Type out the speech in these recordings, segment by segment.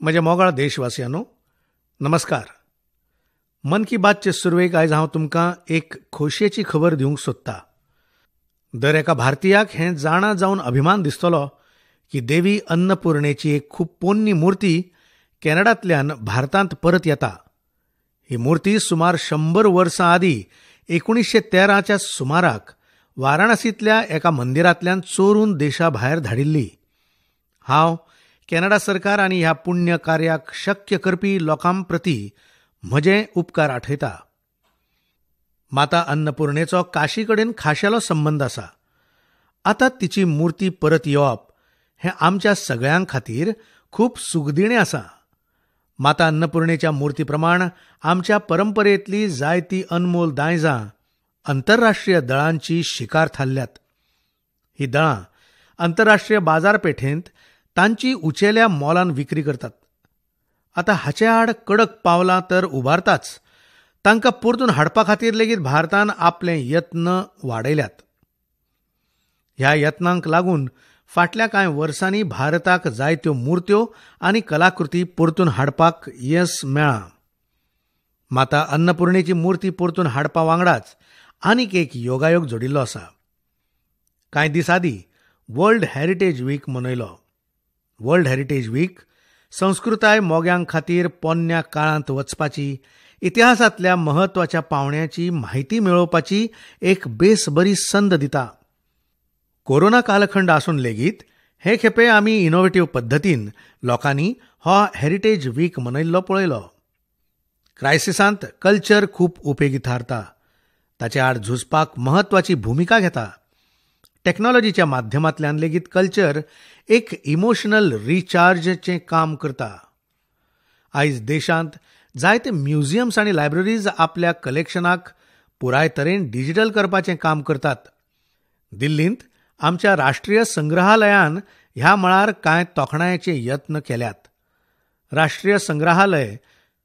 म्हज्या मोगाळ देशवासियांनो, नमस्कार. मन की बातचे सुरवेक आयज हांव तुमकां एक खोशयेची खबर दिवंक सोदतां. दर एका भारतीयाक हें जाणा जावन अभिमान दिसतलो की देवी अन्नपूर्णेची एक खूब पोरणी मुर्ती कॅनडांतल्यान भारतांत परत येता. ही मुर्ती सुमार 100 वर्सां आदीं 1913च्या सुमाराक वाराणसींतल्या एका मंदिरांतल्यान चोरून देशाभायर धाडिल्ली. हांव कॅनडा सरकार आनी ह्या पुण्य कार्याक शक्य करपी लोकां प्रती म्हजे उपकार आठयता. माता अन्नपूर्णेचो काशी कडेन खाशेलो संबंद आसा. आतां तिची मुर्ती परत येवप हें आमच्या सगळ्यां खातीर खूब सुखदिणें आसा. माता अन्नपूर्णेच्या मुर्ती प्रमाण आमच्या परंपरेंतली जायतीं अनमोल दायजां आंतरराष्ट्रीय दळांची शिकार थारल्यात. ही दळां आंतरराष्ट्रीय बाजारपेठेंत तांची उंचेल्या मोलान विक्री करतात. आतां हाचे आड कडक पावलां तर उबारताच, तांकां परतून हाडपा खातीर लेगीत भारतान आपले यत्न वाडयल्यात. ह्या यत्नांक लागून फाटल्या कांय वर्सांनी भारताक जायत्यो मुर्त्यो आनी कलाकृती परतून हाडपाक येस मेळ्ळां. माता अन्नपूर्णेची मुर्ती परतून हाडपा वांगडाच आनीक एक योगायोग जोडिल्लो आसा. कांय दीस आदीं वर्ल्ड हेरिटेज वीक मनयलो. वर्ल्ड हेरिटेज वीक संस्कृताय मोग्यां खातीर पोरण्या काळांत वचपाची, इतिहासांतल्या महत्वाच्या पावंड्याची म्हायती मेळोवपाची एक बेस बरी संद दिता. कोरोना कालखंड आसून लेगीत हे खेपे आमी इनोव्हेटिव्ह पद्दतीन लोकांनी हो हेरिटेज वीक मनयल्लो पळयलो. क्रायसिसांत कल्चर खूब उपेगी थारता. ताचे आड झुजपाक महत्वाची भुमिका घेता. टॅक्नॉलॉजीच्या माध्यमांतल्यान लेगीत कल्चर एक इमोशनल रिचार्जचें काम करता. आयज देशांत जायते म्युझियम्स आनी लायब्ररीज आपल्या कलेक्शनाक पुराय तरेन डिजिटल करपाचें काम करतात. दिल्लींत आमच्या राष्ट्रीय संग्रहालयान ह्या मळार कांय तोखणायेचे यत्न केल्यात. राष्ट्रीय संग्रहालय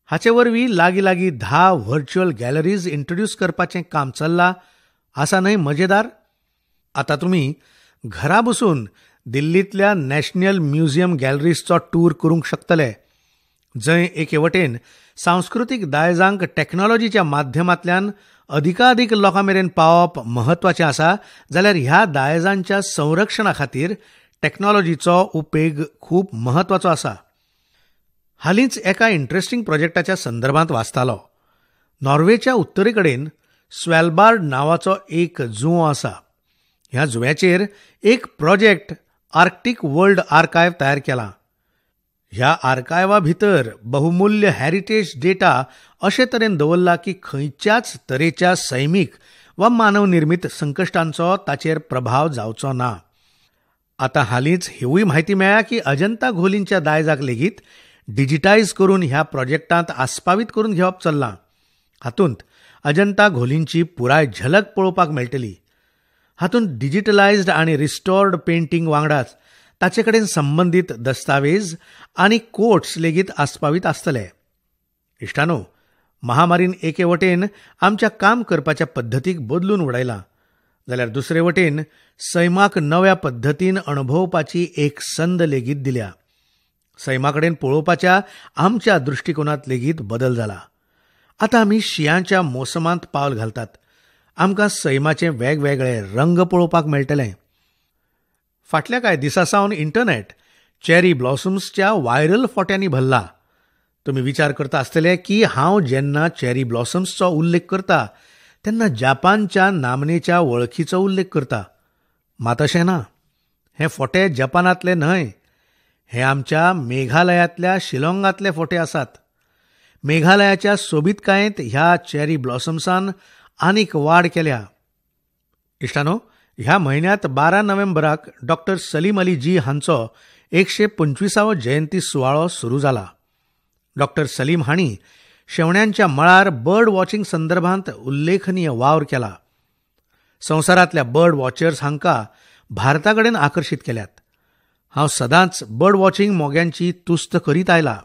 हाचे वरवीं लागीं 10 व्हर्च्युअल गॅलरीज इंट्रोड्यूस करपाचें काम चल्लां. आसा न्हय मजेदार? आतां तुमी घरा बसून दिल्लींतल्या नॅशनल म्युझियम गॅलरीजचो टूर करूंक शकतले, जंय एके वटेन सांस्कृतीक दायजांक टॅक्नॉलॉजीच्या माध्यमांतल्यान अधिकाधिक लोकां मेरेन पावप म्हत्वाचें आसा, जाल्यार ह्या दायजांच्या संरक्षणा खातीर टॅक्नॉलॉजीचो उपेग खूब म्हत्वाचो आसा. हालींच एका इंट्रस्टिंग प्रोजेक्टाच्या संदर्भांत वाचतालो. नॉर्वेच्या उत्तरे कडेन स्वेलबार्ड नांवाचो एक जुंवो आसा. ह्या जुंव्याचेर एक प्रोजेक्ट आर्क्टिक वर्ल्ड आर्कायव्ह तयार केला. ह्या आर्कायव्हा भितर बहुमूल्य हेरिटेज डेटा अशे तरेन दवरला की खंयच्याच तरेच्या सैमीक वा मानवनिर्मीत संकश्टांचो ताचेर प्रभाव जावचो ना. आतां हालींच हिवूय म्हायती मेळ्ळ्या की अजंता घोलींच्या दायजाक लेगीत डिजिटायज करून ह्या प्रोजेक्टांत आस्पावीत करून घेवप चल्लां. हातूंत अजंता घोलींची पुराय झलक पळोवपाक मेळटली. हातूंत डिजिटलायज्ड आनी रिस्टोर्ड पेंटिंग वांगडाच ताचे कडेन संबंदीत दस्तावेज आनी कोट्स लेगीत आस्पावीत आसतले. इश्टानो, महामारीन एके वटेन आमच्या काम करपाच्या पद्दतीक बदलून उडयला, जाल्यार दुसरे वटेन सैमाक नव्या पद्दतीन अणभवपाची एक संद लेगीत दिल्या. सैमाकडेन पळोवपाच्या आमच्या दृश्टिकोनांत लेगीत बदल जाला. आतां आमी शिंयाच्या मोसमांत पावल घालतात. आमकां सैमाचे वेगवेगळे रंग पळोवपाक मेळटले. फाटल्या कांय दिसां सावन इंटरनेट चॅरी ब्लॉसम्सच्या व्हायरल फोट्यांनी भरला. तुमी विचार करता आसतले की हांव जेन्ना चॅरी ब्लॉसम्सचो उल्लेख करता तेन्ना जपानच्या नामनेच्या वळखीचो उल्लेख करता. मात अशें ना. हे फोटे जपानांतले न्हय. हे आमच्या मेघालयांतल्या शिलाँगांतले फोटे आसात. मेघालयाच्या सोबीतकायेंत ह्या चॅरी ब्लॉसम्सान आनीक वाड केल्या. इश्टानो, ह्या म्हयन्यांत 12 नोव्हेंबराक डॉ. सलीम अली जी हांचो 125वो जयंती सुवाळो सुरू जाला. डॉ. सलीम हांणी शेवण्यांच्या मळार बर्ड वॉचिंग संदर्भांत उल्लेखनीय वावर केला. संवसारांतल्या बर्ड वॉचर्स हांकां भारता कडेन आकर्शीत केल्यात. हांव सदांच बर्ड वॉचिंग मोग्यांची तुस्त करीत आयला.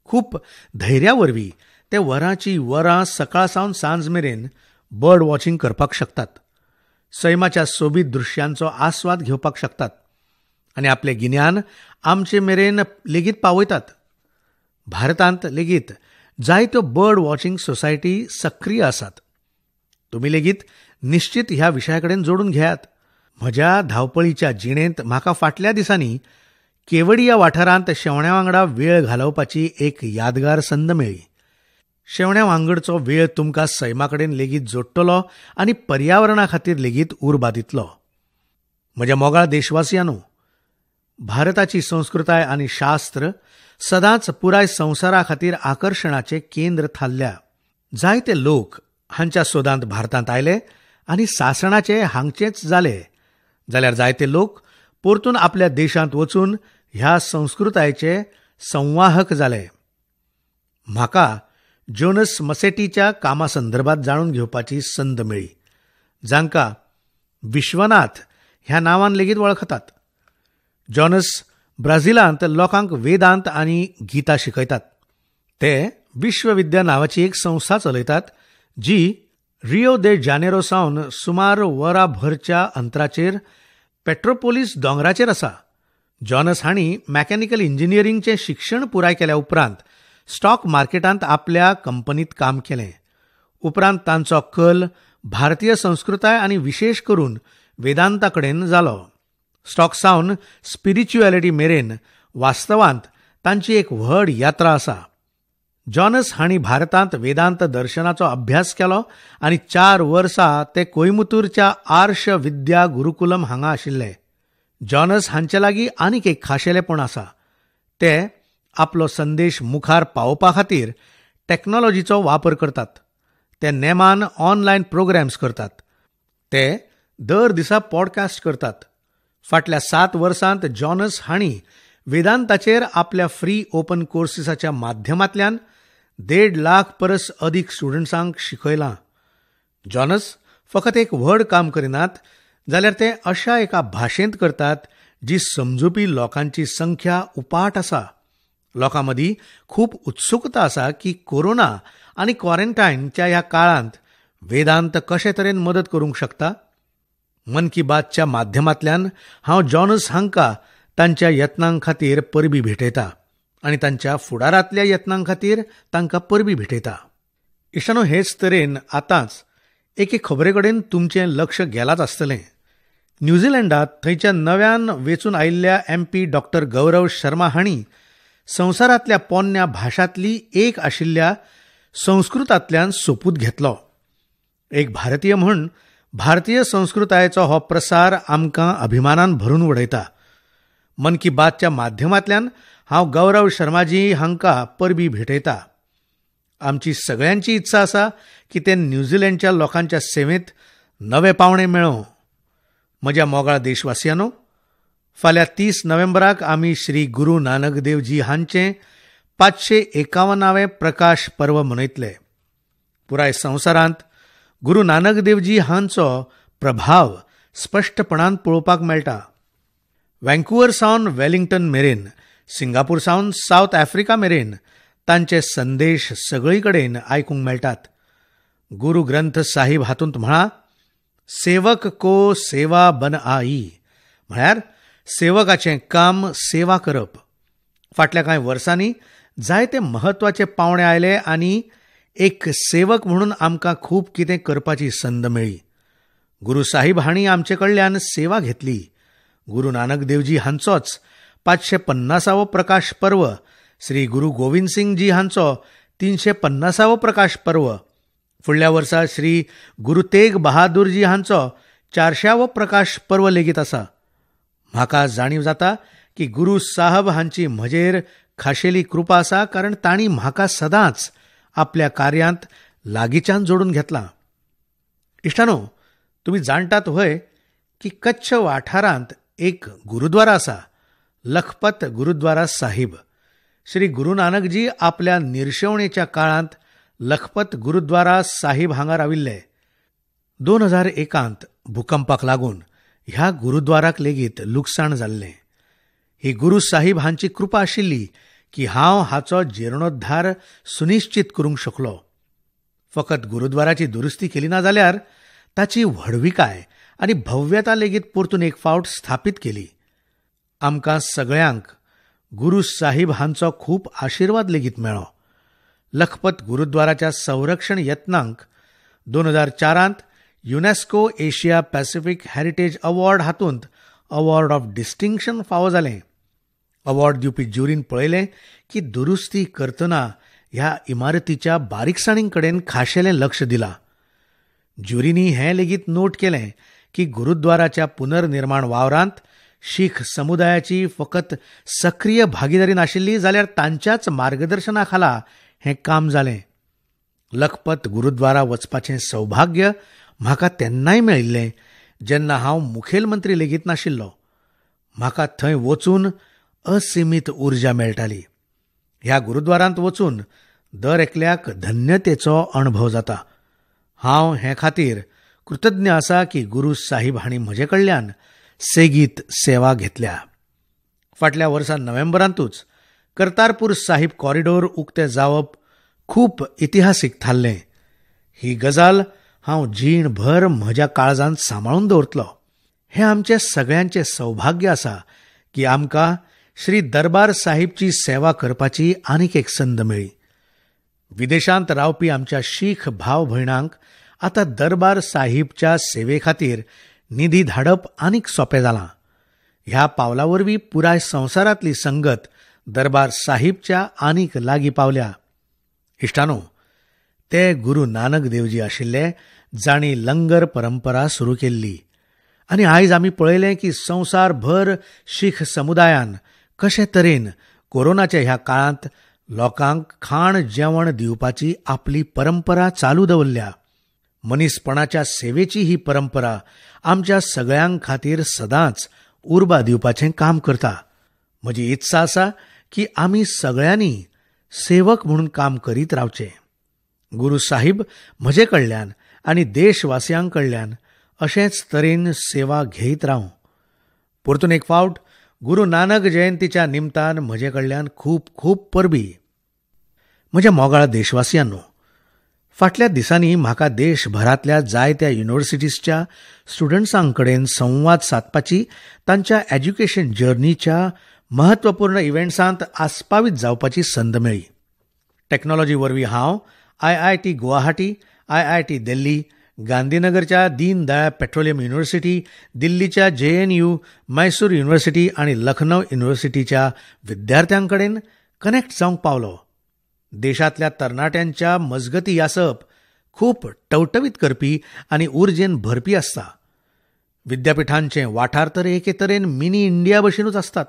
खूब धैर्या वरवीं ते वरांची वरां सकाळ सावन सांज मेरेन बर्ड वॉचिंग करपाक शकतात. सैमाच्या सोबीत दृश्यांचो आस्वाद घेवपाक शकतात आनी आपले गिन्यान आमचे मेरेन लेगीत पावयतात. भारतांत लेगीत जायत्यो बर्ड वॉचिंग सोसायटी सक्रिय आसात. तुम्ही लेगीत निश्चित ह्या विशयाकडेन जोडून घेयात. म्हज्या धांवपळीच्या जिणेंत म्हाका फाटल्या दिसांनी केवडिया वाठारांत शेवण्या वांगडा वेळ घालोवपाची एक यादगार संद मेळ्ळी. शेवण्या वांगडचो वेळ तुमकां सैमाकडेन लेगीत जोडटलो आनी पर्यावरणा खातीर लेगीत उर्बा दितलो. म्हज्या मोगाळ देशवासियांनो, भारताची संस्कृताय आनी शास्त्र सदांच पुराय संवसारा खातीर आकर्शणाचें केंद्र थारल्या. जायते लोक हांच्या सोदांत भारतांत आयले आनी सासणाचे हांगचेच जाले, जाल्यार जायते लोक परतून आपल्या देशांत वचून ह्या संस्कृतायेचे संवाहक जाले. म्हाका जोनस मसेटीच्या कामा संदर्भात जाणून घेवपाची संद मेळ्ळी, जांकां विश्वनाथ ह्या नांवान लेगीत वळखतात. जॉनस ब्राझिलांत लोकांक वेदांत आनी गीता शिकयतात. ते विश्वविद्या नांवाची एक संस्था चलयतात, जी रियो दे जानेरो सावन सुमार वराभरच्या अंतराचेर पेट्रोपोलिस दोंगराचेर आसा. जॉनस हांणी मॅकॅनिकल इंजिनियरिंगचें शिक्षण पुराय केल्या उपरांत स्टॉक मार्केटांत आपल्या कंपनींत काम केलें. उपरांत तांचो कल भारतीय संस्कृताय आनी विशेश करून वेदांता कडेन जालो. स्टॉक सावन स्पिरिच्युएलिटी मेरेन वास्तवांत तांची एक व्हड यात्रा आसा. जॉनस हांणी भारतांत वेदांत दर्शनाचो अभ्यास केलो आनी 4 वर्सां ते कोयमुतूरच्या आर्ष विद्या गुरुकुलम हांगा आशिल्ले. जॉनस हांचे लागीं आनीक एक खाशेलेपण आसा. ते आपलो संदेश मुखार पावोवपा खातीर टॅक्नॉलॉजीचो वापर करतात. ते नेमान ऑनलायन प्रोग्राम्स करतात. ते दर दिसा पॉडकास्ट करतात. फाटल्या 7 वर्सांत जॉनस हांणी वेदांताचेर आपल्या फ्री ओपन कोर्सीसाच्या माध्यमांतल्यान 1.5 लाख परस अदीक स्टुडंट्सांक शिकयलां. जॉनस फकत एक व्हड काम करिनात, जाल्यार ते अशा एका भाशेंत करतात जी समजुपी लोकांची संख्या उपाट आसा. लोकां मदीं खूब उत्सुकता आसा की कोरोना आनी क्वॉरंटायनच्या ह्या काळांत वेदांत कशे तरेन मदत करूंक शकता. मन की बातच्या माध्यमांतल्यान हांव जॉनस हांकां तांच्या यत्नां खातीर परबीं भेटयता आनी तांच्या फुडारांतल्या यत्नां खातीर तांकां परबीं भेटयता. इश्टानो, हेच तरेन आतांच एके खबरे कडेन तुमचें लक्ष गेलाच आसतलें. न्यूझीलंडांत थंयच्या नव्यान वेंचून आयिल्ल्या MP डॉ. गौरव शर्मा हांणी संवसारांतल्या पोरण्या भाशांतली एक आशिल्ल्या संस्कृतांतल्यान सोपूत घेतलो. एक भारतीय म्हूण भारतीय संस्कृतायेचो हो प्रसार आमकां अभिमानान भरून उडयता. मन की बातच्या माध्यमांतल्यान हांव गौरव शर्माजी हांकां परबीं भेटयता. आमची सगळ्यांची इत्सा आसा की ते न्यूझीलंडच्या लोकांच्या सेवेंत नवे पावणे मेळो. म्हज्या मोगाळ देशवासियांनो, फाल्यां 30 नोव्हेंबराक आमी श्री गुरू नानक देवजी हांचें 551वें प्रकाश पर्व मनयतले. पुराय संवसारांत गुरू नानक देवजी हांचो प्रभाव स्पश्टपणान पळोवपाक मेळटा. व्हँकुव्हर सावन वेलिंग्टन मेरेन, सिंगापूर सावन सावथ आफ्रिका मेरेन तांचे संदेश सगळी कडेन आयकूंक मेळटात. गुरू ग्रंथ साहिब हातूंत म्हळा, सेवक को सेवा बन आई, म्हळ्यार सेवकाचें काम सेवा करप. फाटल्या कांय वर्सांनी जायते म्हत्वाचे पावणे आयले आनी एक सेवक म्हणून आमकां खूब कितें करपाची संद मेळ्ळी. गुरू साहिब हांणी आमचे कडल्यान सेवा घेतली. गुरू नानक देवजी हांचोच 550वो प्रकाश पर्व, श्री गुरू गोविंद सिंग जी हांचो 350वो प्रकाश पर्व, फुडल्या वर्सा श्री गुरू तेग बहादूर जी हांचो 400वो प्रकाश पर्व लेगीत आसा. म्हाका जाणीव जाता की गुरू साहब हांची म्हजेर खाशेली कृपा आसा, कारण तांणी म्हाका सदांच आपल्या कार्यांत लागींच्यान जोडून घेतलां. इश्टानो, तुमी जाणटात व्हय की कच्छ वाठारांत एक गुरुद्वारा आसा, लखपत गुरुद्वारा साहिब. श्री गुरू नानकजी आपल्या निर्शेवणेच्या काळांत लखपत गुरुद्वारा साहिब हांगा राविल्ले. 2001 भुकंपाक लागून ह्या गुरुद्वाराक लेगीत लुकसाण जाल्लें. ही गुरू साहिब हांची कृपा आशिल्ली की हांव हाचो जीर्णोद्धार सुनिश्चित करूंक शकलो. फकत गुरुद्वाराची दुरुस्ती केली ना जाल्यार ताची व्हडविकाय आनी भव्यता लेगीत परतून एक फावट स्थापीत केली. आमकां सगळ्यांक गुरु साहिब हांचो खूप आशिर्वाद लेगीत मेळ्ळो. लखपत गुरुद्वाराच्या संरक्षण यत्नांक 2004 UNESCO Asia Pacific heritage award हातूंत अवॉर्ड ऑफ डिस्टिंक्शन फावो जालें. अवॉर्ड दिवपी ज्युरीन पळयलें की दुरुस्ती करतना ह्या इमारतीच्या बारीकसाणीं कडेन खाशेलें लक्ष दिलां. ज्युरीनी हें लेगीत नोट केलें की गुरुद्वाराच्या पुनर्निर्माण वावरांत शीख समुदायाची फकत सक्रीय भागीदारी नाशिल्ली जाल्यार तांच्याच मार्गदर्शनाखाला हें काम जालें. लखपत गुरुद्वारा वचपाचें सौभाग्य म्हाका तेन्नाय मेळिल्लें जेन्ना हांव मुखेलमंत्री लेगीत नाशिल्लो. म्हाका थंय वचून असिमीत उर्जा मेळटाली. ह्या गुरुद्वारांत वचून दर एकल्याक धन्यतेचो अणभव जाता. हांव हे खातीर कृतज्ञ आसा की गुरू साहिब हांणी म्हजे कडल्यान सेगीत सेवा घेतल्या. फाटल्या वर्सा नोव्हेंबरांतूच करतारपूर साहिब कॉरिडोर उक्तें जावप खूप इतिहासीक थारलें. ही गजाल हांव जीणभर म्हज्या काळजांत सांबाळून दवरतलों. हें आमचें सगळ्यांचें सौभाग्य आसा की आमकां श्री दरबार साहिबची सेवा करपाची आनीक एक संद मेळ्ळी. विदेशांत रावपी आमच्या शीख भाव भयणांक आतां दरबार साहिबच्या सेवे खातीर निधी धाडप आनीक सोपें जालां. ह्या पावला वरवीं पुराय संवसारांतली संगत दरबार साहिबच्या आनीक लागीं पावल्या. इश्टानो, ते गुरू नानक देवजी आशिल्ले जांणी लंगर परंपरा सुरू केल्ली. आनी आयज आमी पळयलें की संवसारभर शीख समुदायान कशे तरेन कोरोनाच्या ह्या काळांत लोकांक खाण जेवण दिवपाची आपली परंपरा चालू दवरल्या. मनीसपणाच्या सेवेची ही परंपरा आमच्या सगळ्यां खातीर सदांच उर्बा दिवपाचें काम करता. म्हजी इत्सा आसा की आमी सगळ्यांनी सेवक म्हणून काम करीत रावचें. गुरू साहिब म्हजे कडल्यान आनी देशवासियां कडल्यान अशेंच तरेन सेवा घेयत रावूं. परतून एक फावट गुरू नानक जयंतीच्या निमतान म्हजे कडल्यान खूब खूब परबीं. म्हज्या मोगाळ देशवासियांनो, फाटल्या दिसांनी म्हाका देशभरांतल्या जायत्या युनिव्हर्सिटीजच्या स्टुडंट्सां कडेन संवाद सादपाची, तांच्या एज्युकेशन जर्नीच्या महत्वपूर्ण इव्हेंट्सांत आस्पावीत जावपाची संद मेळ्ळी. टॅक्नॉलॉजी वरवीं हांव IIT Guwahati, IIT Delhi, गांधीनगरच्या Deen Dayal petroleum university, दिल्लीच्या JNU, मैसूर युनिव्हर्सिटी आणि लखनौ युनिव्हर्सिटीच्या विद्यार्थ्यांकडेन कनेक्ट जावंक पावलो. देशांतल्या तरणाट्यांच्या मजगती यासप खूप टवटवीत करपी आनी उर्जेन भरपी आसता. विद्यापीठांचे वाठार तर एके तरेन मिनी इंडिया भशेनूच आसतात.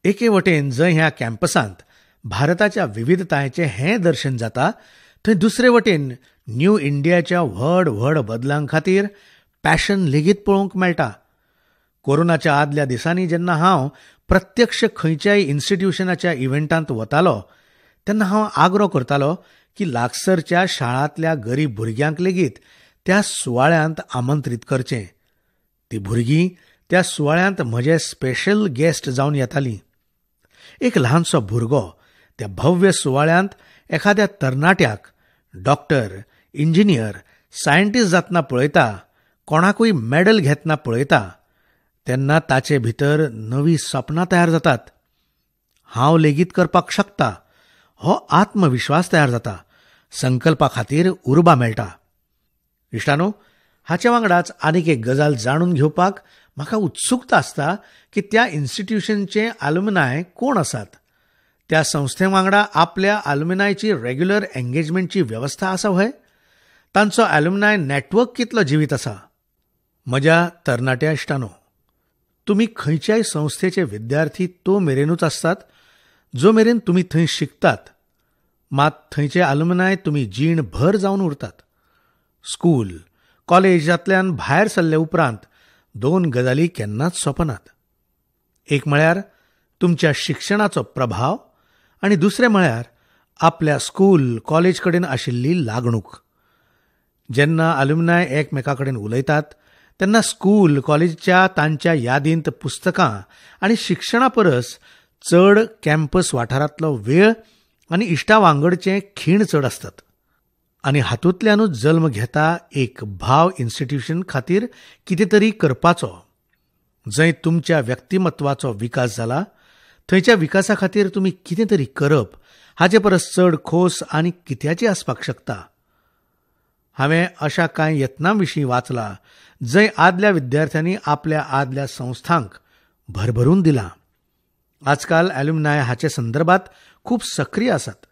एके वटेन जंय ह्या कॅम्पसांत भारताच्या विविधतायेचें हें दर्शन जाता, थंय दुसरे वटेन न्यू इंडियाच्या व्हड व्हड बदलां खातीर पॅशन लेगीत पळोवंक मेळटा. कोरोनाच्या आदल्या दिसांनी जेन्ना हांव प्रत्यक्ष खंयच्याय इन्स्टिट्यूशनाच्या इव्हेंटांत वतालो तेन्ना हांव आग्रो करतालो की लागसरच्या शाळांतल्या गरीब भुरग्यांक लेगीत त्या सुवाळ्यांत आमंत्रीत करचें. ती भुरगीं त्या सुवाळ्यांत म्हजे स्पेशल गेस्ट जावन येतालीं. एक ल्हानसो भुरगो त्या भव्य सुवाळ्यांत एखाद्या तरणाट्याक डॉक्टर, इंजिनियर, सायंटिस्ट जातना पळयता, कोणाकूय मेडल घेतना पळयता, तेन्ना ताचे भितर नवी सपनां तयार जातात. हांव लेगीत करपाक शकता हो आत्मविश्वास तयार जाता. संकल्पा खातीर उर्बा मेळटा. इश्टानो, हाचे वांगडाच आनीक एक गजाल जाणून घेवपाक म्हाका उत्सुकता आसता की त्या इन्स्टिट्यूशनचे आलुमिनाय कोण आसात. त्या संस्थे वांगडा आपल्या आलुमिनायची रेग्युलर एंगेजमेंटची व्यवस्था आसा व्हय? तांचो आलुमिनाय नेटवर्क कितलो जिवीत आसा? म्हज्या तरणाट्या इश्टानो, तुमी खंयच्याय संस्थेचे विद्यार्थी तो मेरेनूच आसतात जो मेरेन तुमी थंय शिकतात. मात थंयचे आलुमिनाय तुमी जीणभर जावन उरतात. स्कूल, कॉलेजांतल्यान भायर सरले उपरांत दोन गजाली केन्नाच सोंपनात. एक म्हळ्यार तुमच्या शिक्षणाचो प्रभाव आनी दुसरें म्हळ्यार आपल्या स्कूल, कॉलेज कडेन आशिल्ली लागणूक. जेन्ना आलुमिनाय एकमेका कडेन उलयतात तेन्ना स्कूल, कॉलेजच्या तांच्या यादींत पुस्तकां आनी शिक्षणा परस चड कॅम्पस वाठारांतलो वेळ आनी इश्टा वांगडचे खीण चड आसतात. आनी हातूंतल्यानूच जल्म घेता एक भाव इन्स्टिट्यूशन खातीर कितें तरी करपाचो. जंय तुमच्या व्यक्तिमत्वाचो विकास जाला, थंयच्या विकासा खातीर तुमी कितें तरी करप हाचे परस चड खोस आनी कित्याची आसपाक शकता. हांवें अशा कांय यत्नां विशीं वाचलां जंय आदल्या विद्यार्थ्यांनी आपल्या आदल्या संस्थांक भरभरून दिलां. आजकाल ॲल्युमनाय हाचे संदर्भात खूब सक्रीय आसात.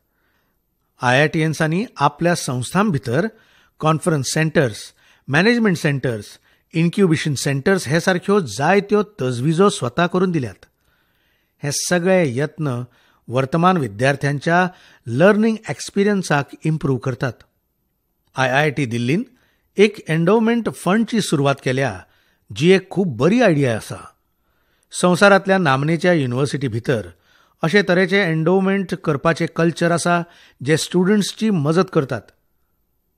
IITiansनी आपल्या संस्थां भितर conference centres, management centres, incubation centres हे सारक्यो जायत्यो तजविजो स्वता करून दिल्यात. हे सगळे यत्न वर्तमान विद्यार्थ्यांच्या लर्निंग एक्सपिरियन्साक इम्प्रूव्ह करतात. IIT दिल्लीन एक एंडोवमेंट फंडची सुरवात केल्या जी एक खूब बरी आयडिया आसा. संवसारांतल्या नामनेच्या युनिव्हर्सिटी भितर अशे तरेचे एंडोवमेंट करपाचें कल्चर आसा जे स्टुडंट्सची मजत करतात.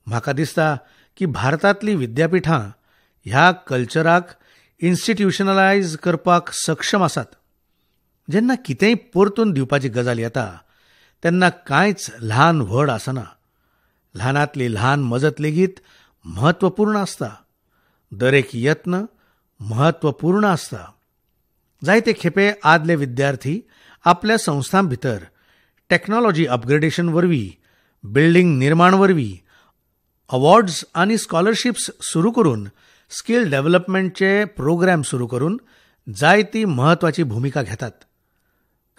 म्हाका दिसता की भारतांतलीं विद्यापिठां ह्या कल्चराक इन्स्टिट्युशनलायज करपाक सक्षम आसात. जेन्ना कितेंय परतून दिवपाची गजाल येता तेन्ना कांयच ल्हान व्हड आसना. ल्हानांतली ल्हान मजत लेगीत म्हत्वपूर्ण आसता. दर एक यत्न म्हत्वपूर्ण आसता. जायते खेपे आदले विद्यार्थी आपल्या संस्थां भितर टॅक्नॉलॉजी अपग्रेडेशन वरवीं, बिल्डिंग निर्माण वरवीं, अवॉर्ड्स आनी स्कॉलरशिप्स सुरू करून, स्कील डेव्हलपमेंटचे प्रोग्राम सुरू करून जायती म्हत्वाची भूमिका घेतात.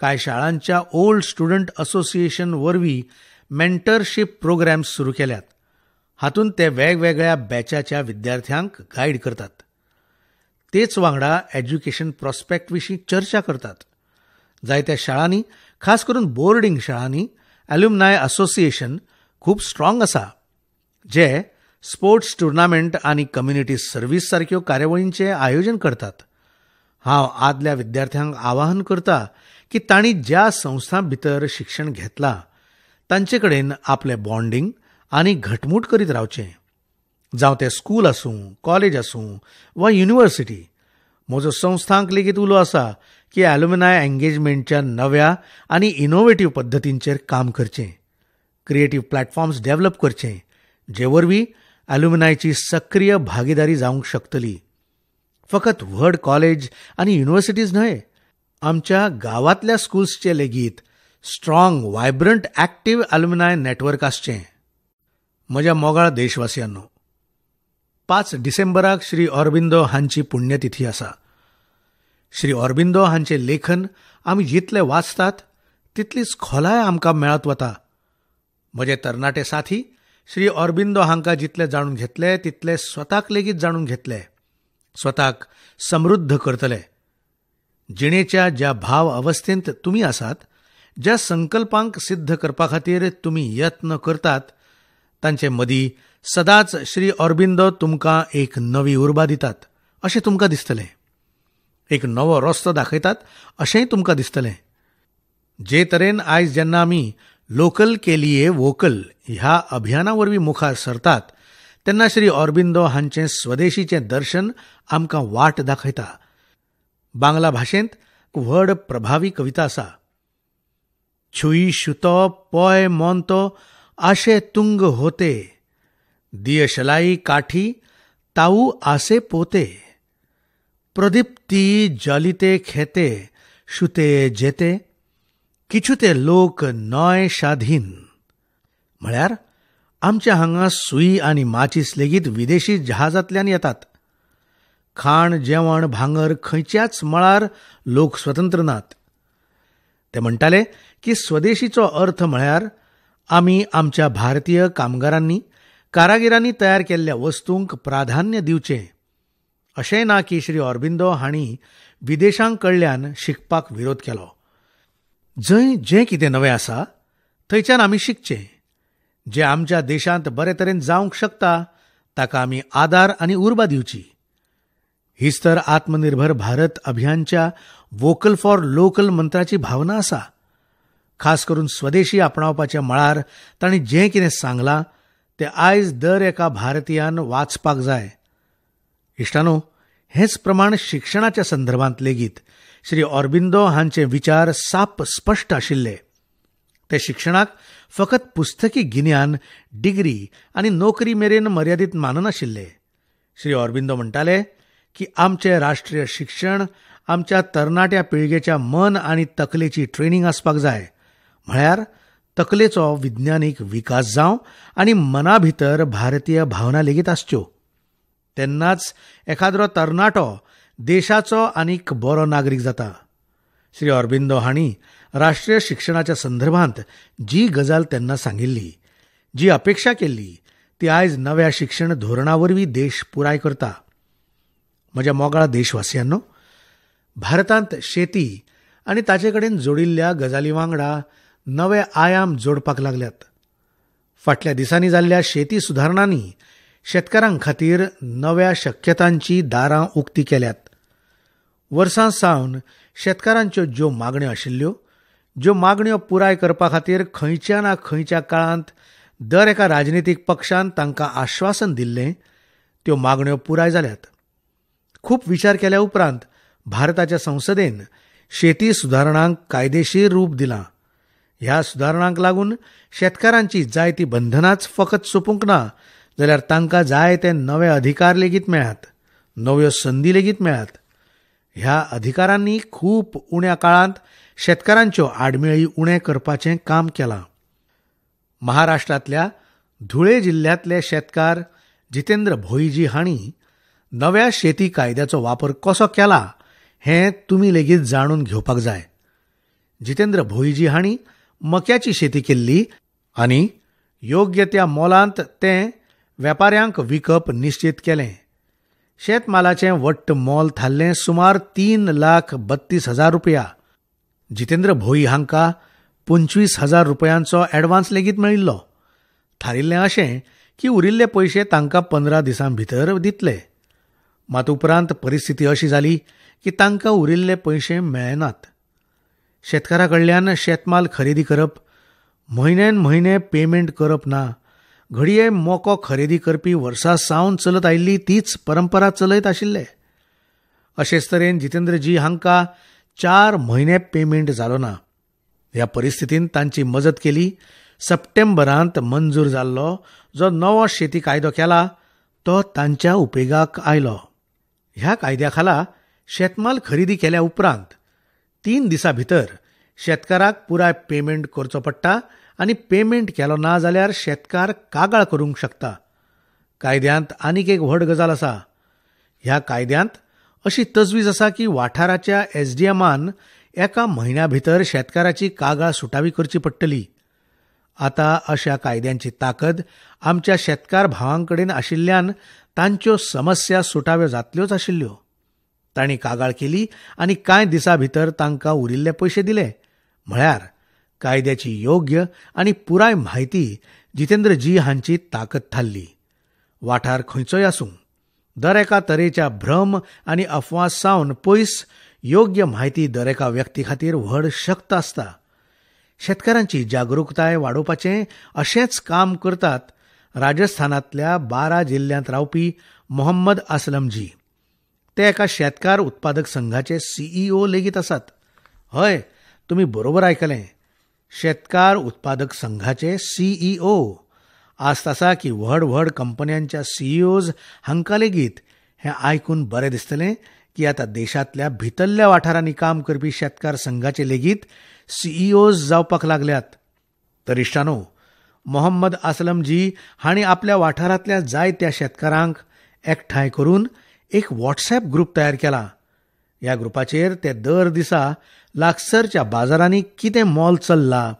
कांय शाळांच्या ओल्ड स्टुडंट असोसिएशन वरवीं मेंटरशीप प्रोग्राम्स सुरू केल्यात. हातूंत ते वेगवेगळ्या बॅचाच्या विद्यार्थ्यांक गायड करतात. तेच वांगडा एज्युकेशन प्रॉस्पेक्ट विशीं चर्चा करतात. जायत्या शाळांनी, खास करून बोर्डिंग शाळांनी ॲल्युमनाय असोसिएशन खूब स्ट्रॉंग आसा, जे स्पोर्ट्स टुर्नामेंट आनी कम्युनिटी सर्व्हिस सारक्यो कार्यावळींचें आयोजन करतात. हांव आदल्या विद्यार्थ्यांक आवाहन करता की तांणी ज्या संस्थां भितर शिक्षण घेतलां तांचे कडेन आपलें बॉन्डिंग आनी घटमूट करीत रावचें. जावं तें स्कूल आसूं, कॉलेज आसूं वा युनिव्हर्सिटी. म्हजो संस्थांक लेगीत उलो आसा की ॲल्युमनाय एंगेजमेंटच्या नव्या आनी इनोव्हेटिव्ह पद्दतींचेर काम करचें, क्रिएटिव्ह प्लॅटफॉर्म्स डेव्हलप करचे, जे वरवीं ॲल्युमनायची सक्रीय भागीदारी जावंक शकतली. फकत व्हड कॉलेज आनी युनिव्हर्सिटीज न्हय, आमच्या गांवांतल्या स्कूल्सचे लेगीत स्ट्रॉंग, वायब्रंट, ॲक्टिव्ह ॲल्युमनाय नेटवर्क आसचें. म्हज्या मोगाळ देशवासियांनो, 5 डिसेंबराक श्री ऑरबिंदो हांची पुण्यतिथी आसा. श्री ऑरबिंदो हांचें लेखन आमी जितलें वाचतात तितलीच खोलाय आमकां मेळत वता. म्हजे तरणाटे साथी श्री ऑरबिंदो हांकां जितलें जाणून घेतले तितलें स्वताक लेगीत जाणून घेतले, स्वताक समृद्ध करतले. जिणेच्या ज्या भाव अवस्थेंत तुमी आसात, ज्या संकल्पांक सिद्ध करपा खातीर तुमी यत्न करतात, तांचे मदीं सदांच श्री ऑरबिंदो तुमकां एक नवी उर्बा दितात अशें तुमकां दिसतलें. एक नवो रस्तो दाखयतात अशेंय तुमकां दिसतलें. जे तरेन आयज जेन्ना आमी लोकल के लिए वोकल ह्या अभियाना वरवीं मुखार सरतात तेन्ना श्री ऑरबिंदो हांचें स्वदेशीचें दर्शन आमकां वाट दाखयता. बांगला भाशेंत व्हड प्रभावी कविता आसा. छुई शुतो पॉय मोंतो आशे तुंग होते, दियशलाई काठी ताऊ आसे पोते, प्रदीप्ती जलिते खेते शुते जेते, किछुते लोक नॉय शाधीन. म्हळ्यार आमच्या हांगा सुई आनी माचीस लेगीत विदेशी जहाजांतल्यान येतात. खाण, जेवण, भांगर खंयच्याच मळार लोक स्वतंत्र नात. ते म्हणटाले की स्वदेशीचो अर्थ म्हळ्यार आमी आमच्या भारतीय कामगारांनी, कारागिरांनी तयार केल्ल्या वस्तूंक प्राधान्य दिवचें. अशेंय ना की श्री ऑरबिंदो हांणी विदेशांक कडल्यान शिकपाक विरोध केलो. जंय जें कितें नवें आसा थंयच्यान आमी शिकचें. जें आमच्या देशांत बरे तरेन जावंक शकता ताका आमी आदार आनी उर्बा दिवची. हीच तर आत्मनिर्भर भारत अभियानच्या वोकल फॉर लोकल मंत्राची भावना आसा. खास करून स्वदेशी आपणावपाच्या मळार तांणी जें कितें सांगलां तें आयज दर एका भारतीयान वाचपाक जाय. इश्टानो, हेच प्रमाण शिक्षणाच्या संदर्भांत लेगीत श्री ऑरबिंदो हांचे विचार साप स्पश्ट आशिल्ले. ते शिक्षणाक फकत पुस्तकी गिन्यान, डिग्री आनी नोकरी मेरेन मर्यादीत माननाशिल्ले. श्री ऑरबिंदो म्हणटाले की आमचें राष्ट्रीय शिक्षण आमच्या तरणाट्या पिळगेच्या मन आनी तकलेची ट्रेनिंग आसपाक जाय. म्हळ्यार तकलेचो विज्ञानीक विकास जावं आनी मना भितर भारतीय भावना लेगीत आसच्यो. तेन्नाच एखादो तरणाटो देशाचो आनीक बरो नागरीक जाता. श्री अरबिंदो हांणी राष्ट्रीय शिक्षणाच्या संदर्भांत जी गजाल तेन्ना सांगिल्ली, जी अपेक्षा केल्ली, ती आयज नव्या शिक्षण धोरणावरवीं देश पुराय करता. म्हज्या मोगाळ देशवासियांनो, भारतांत शेती आनी ताचे कडेन जोडिल्ल्या गजाली वांगडा नवे आयाम जोडपाक लागल्यात. फाटल्या दिसांनी जाल्ल्या शेती सुदारणांनी शेतकारांक खातीर नव्या शक्यतांची दारां उक्तीं केल्यात. वर्सां सावन शेतकारांच्यो ज्यो मागण्यो आशिल्ल्यो, ज्यो मागण्यो पुराय करपा खातीर खंयच्या ना खंयच्या काळांत दर एका राजनितीक पक्षान तांकां आश्वासन दिल्लें, त्यो मागण्यो पुराय जाल्यात. खूब विचार केल्या उपरांत भारताच्या संसदेन शेती सुदारणांक कायदेशीर रूप दिलां. ह्या सुदारणांक लागून शेतकारांची जायतीं बंधनांच फकत सोंपूंक ना, जाल्यार तांकां जाय ते नवे अधिकार लेगीत मेळ्ळ्यात, नव्यो संदी लेगीत मेळ्ळ्यात. ह्या अधिकारांनी खूब उण्या काळांत शेतकारांच्यो आडमेळी उणे करपाचें काम केलां. महाराष्ट्रांतल्या धुळे जिल्ल्यांतले शेतकार जितेंद्र भोईजी हांणी नव्या शेती कायद्याचो वापर कसो केला हें तुमी लेगीत जाणून घेवपाक जाय. जितेंद्र भोईजी हांणी मक्याची शेती केल्ली आनी योग्य त्या मोलांत तें वेपाऱ्यांक विकप निश्चित केलें. शेतमालाचें वट्ट मोल थारलें सुमार 3,32,000 रुपया. जितेंद्र भोई हांकां 25,000 रुपयांचो एडवान्स लेगीत मेळिल्लो. थारिल्लें अशें की उरिल्ले पयशे तांकां 15 दिसां भितर दितले. मात उपरांत परिस्थिती अशी जाली की तांकां उरिल्ले पयशे मेळनात. शेतकारा कडल्यान शेतमाल खरेदी करप, म्हयन्यान म्हयने पेमेंट करप ना, घडये मोको खरेदी करपी वर्सां सावन चलत आयिल्ली तीच परंपरा चलयत आशिल्ले. अशेच तरेन जितेंद्रजी हांकां 4 म्हयने पेमेंट जालो ना. ह्या परिस्थितीन तांची मजत केली. सप्टेंबरांत मंजूर जाल्लो जो नवो शेती कायदो केला तो तांच्या उपेगाक आयलो. ह्या कायद्या खाला शेतमाल खरेदी केल्या उपरांत 3 दिसां भितर शेतकाराक पुराय पेमेंट करचो पडटा आनी पेमेंट केलो ना जाल्यार शेतकार कागाळ करूंक शकता. कायद्यांत आनीक एक व्हड गजाल आसा. ह्या कायद्यांत अशी तजवीज आसा की वाठाराच्या एसडीएमान एका म्हयन्या भितर शेतकाराची कागाळ सुटावी करची पडटली. आतां अशा कायद्यांची ताकद आमच्या शेतकार भावां कडेन आशिल्ल्यान तांच्यो समस्या सुटाव्यो जातल्योच आशिल्ल्यो. तांणी कागाळ केली आनी कांय दिसां भितर तांकां उरिल्ले पयशे दिले. म्हळ्यार कायद्याची योग्य आनी पुराय म्हायती जितेंद्रजी हांची ताकद थारली. वाठार खंयचोय आसूं, दर एका तरेच्या भ्रम आनी अफवा सावन पयस योग्य म्हायती दर एका व्यक्ती खातीर व्हड शक्त आसता. शेतकारांची जागरूकताय वाडोवपाचें अशेंच काम करतात राजस्थानांतल्या 12 जिल्ल्यांत रावपी मोहम्मद असलमजी. ते एका शेतकार उत्पादक संघाचे CEO लेगीत आसात. हय, तुमी बरोबर आयकलें, शेतकार उत्पादक संघाचे CEO. आस्त आसा की व्हड व्हड कंपन्यांच्या CEOज हांकां लेगीत हें आयकून बरें दिसतलें की आतां देशांतल्या भितरल्या वाठारांनी काम करपी शेतकार संघाचे लेगीत CEOज जावपाक लागल्यात. तर इश्टानो, मोहम्मद असलमजी हांणी आपल्या वाठारांतल्या जायत्या शेतकारांक एकठांय करून एक WhatsApp ग्रूप तयार केला. ह्या ग्रुपाचेर ते दर दिसा लागसरच्या बाजारांनी कितें मोल चल्लां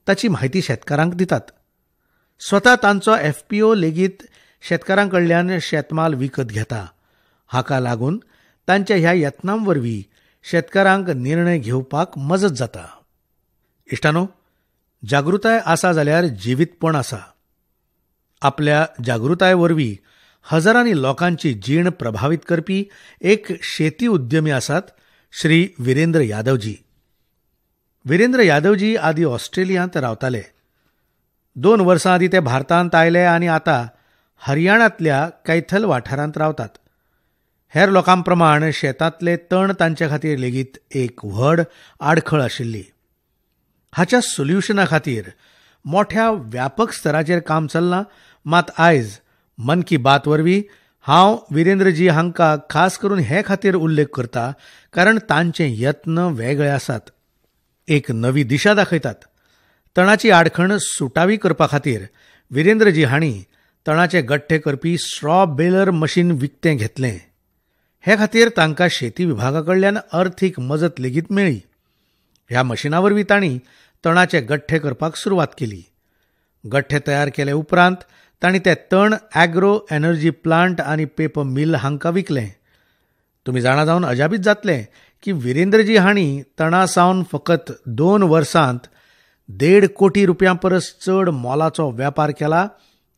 ताची म्हायती शेतकारांक दितात. स्वता तांचो FPO लेगीत शेतकारां कडल्यान शेतमाल विकत घेता. हाका लागून तांच्या ह्या यत्नां वरवीं शेतकारांक निर्णय घेवपाक मजत जाता. इश्टानो, जागृताय आसा जाल्यार जिवीतपण आसा. आपल्या जागृताये वरवीं हजारांनी लोकांची जीण प्रभावीत करपी एक शेती उद्यमी आसात श्री वीरेंद्र यादवजी. वीरेंद्र यादवजी आदी ऑस्ट्रेलियांत रावताले. 2 वर्सां आदी ते भारतांत आयले आनी आतां हरियाणांतल्या कैथल वाठारांत रावतात. हेर लोकां प्रमाण शेतांतले तण तांचे खातीर लेगीत एक व्हड आडखळ आशिल्ली. हाच्या सोल्युशना खातीर मोठ्या व्यापक स्तराचेर काम चल्लां. मात आयज मन की बात वरवीं हांव विरेंद्रजी हांकां खास करून हे खातीर उल्लेख करता कारण तांचे यत्न वेगळे आसात, एक नवी दिशा दाखयतात. तणाची आडखण सुटावी करपा खातीर विरेंद्रजी हांणी तणाचे गठ्ठे करपी स्ट्रॉ बेलर मशीन विकतें घेतलें. हे खातीर तांकां शेती विभागा कडल्यान अर्थीक मजत लेगीत मेळ्ळी. ह्या मशिना वरवीं तांणी तणाचे गठ्ठे करपाक सुरवात केली. गठ्ठे तयार केले उपरांत तांणी ते तण ॲग्रो एनर्जी प्लांट आनी पेपर मिल हांकां विकलें. तुमी जाणा जावन अजापीत जातले की विरेंद्रजी हांणी तणा सावन फकत 2 वर्सांत 1.5 कोटी रुपयां परस चड मोलाचो वेपार केला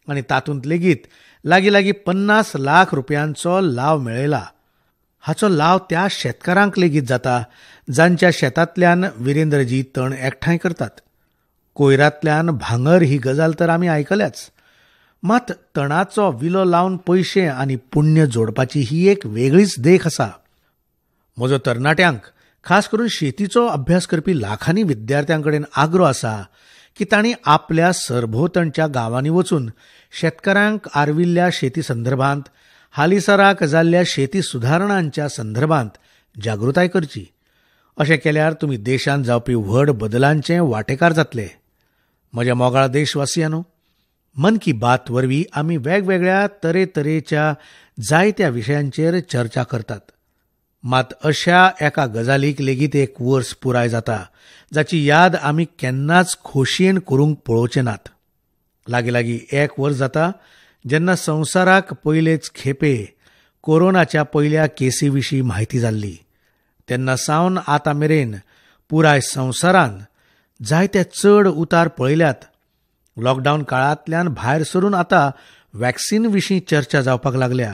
आनी तातूंत लेगीत लागीं 50 लाख रुपयांचो लाव मेळयला. हाचो लाव त्या शेतकारांक लेगीत जाता जांच्या शेतांतल्यान विरेंद्रजी तण एकठांय करतात. कोयरांतल्यान भांगर ही गजाल तर आमी आयकल्याच, मात तणाचो विलो लावन पयशे आनी पुण्य जोडपाची ही एक वेगळीच देख आसा. म्हजो तरणाट्यांक, खास करून शेतीचो अभ्यास करपी लाखांनी विद्यार्थ्यांकडेन आग्रो आसा की तांणी आपल्या सरभोंवतणच्या गांवांनी वचून शेतकारांक आर्विल्ल्या शेती संदर्भांत, हालीसराक जाल्ल्या शेती सुदारणांच्या संदर्भांत जागृताय करची. अशें केल्यार तुमी देशांत जावपी व्हड बदलांचे वांटेकार जातले. म्हज्या मोगाळ देशवासियांनो, मन की बात वरवीं आमी वेगवेगळ्या तरेतरेच्या जायत्या विशयांचेर चर्चा करतात. मात अशा एका गजालीक लेगीत एक वर्स पुराय जाता जाची याद आमी केन्नाच खोशयेन करूंक पळोवचे नात. लागीं 1 वर्स जाता जेन्ना संवसाराक पयलेच खेपे कोरोनाच्या पयल्या केसी विशीं म्हायती जाल्ली. तेन्ना सावन आतां मेरेन पुराय संवसारान जायते चड उतार पळयल्यात. लॉकडावन काळांतल्यान भायर सरून आतां वॅक्सिन विशीं चर्चा जावपाक लागल्या.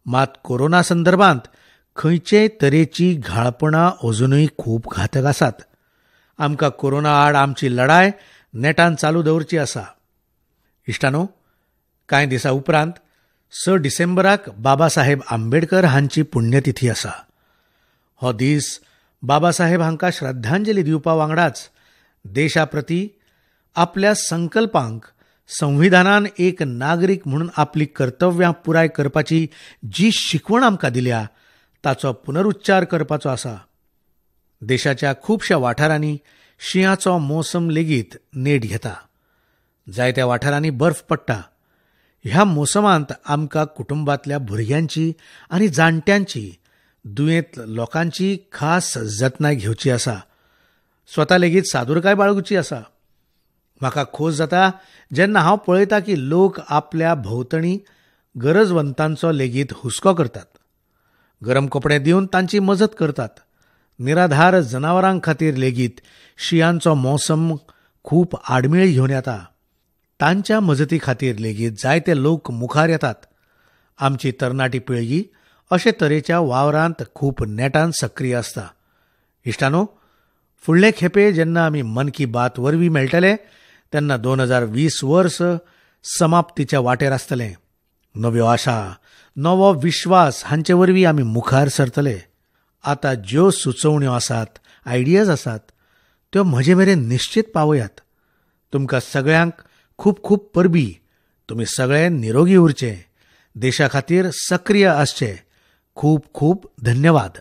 मात कोरोना संदर्भांत खंयचेय तरेची घाळपणां अजुनूय खूब घातक आसात. आमकां कोरोना आड आमची लढाय नेटान चालू दवरची आसा. इश्टानो, कांय दिसा उपरांत 6 डिसेंबराक बाबासाहेब आंबेडकर हांची पुण्यतिथी आसा. हो दीस बाबासाहेब हांकां श्रद्धांजली दिवपा वांगडाच देशा प्रती आपल्या संकल्पांक संविधानान एक नागरीक म्हणून आपली कर्तव्यां पुराय करपाची जी शिकवण आमकां दिल्या ताचो पुनरुच्चार करपाचो आसा. देशाच्या खुबश्या वाठारांनी शिंयाचो मोसम लेगीत नेट घेता. जायत्या वाठारांनी बर्फ पडटा. ह्या मोसमांत आमकां कुटुंबांतल्या भुरग्यांची आनी जाणट्यांची, दुयेंत लोकांची खास जतनाय घेवची आसा. स्वता लेगीत सादूरकाय बाळगुची आसा. म्हाका खोस जाता जेन्ना हांव पळयतां की लोक आपल्या भोंवतणी गरजवंतांचो लेगीत हुस्को करतात. गरम कपडे दिवन तांची मजत करतात. निराधार जनावरां खातीर लेगीत शिंयाचो मोसम खूब आडमेळ घेवन येता. तांच्या मजती खातीर लेगीत जायते लोक मुखार येतात. आमची तरणाटी पिळगी अशे तरेच्या वावरांत खूब नेटान सक्रीय आसता. इश्टानो, फुडले खेपे जेन्ना आमी मन की बात वरवीं मेळटले तेन्ना 2020 वर्स समाप्तीच्या वाटेर आसतलें. नव्यो आशा, नवो विश्वास हांचे वरवीं आमी मुखार सरतले. आतां ज्यो सुचोवण्यो आसात, आयडियाज आसात, त्यो म्हजे मेरेन निश्चित पावयात. तुमकां सगळ्यांक खूब खूब परबीं. तुमी सगळे निरोगी उरचे, देशा खातीर सक्रीय आसचे. खूब खूब धन्यवाद.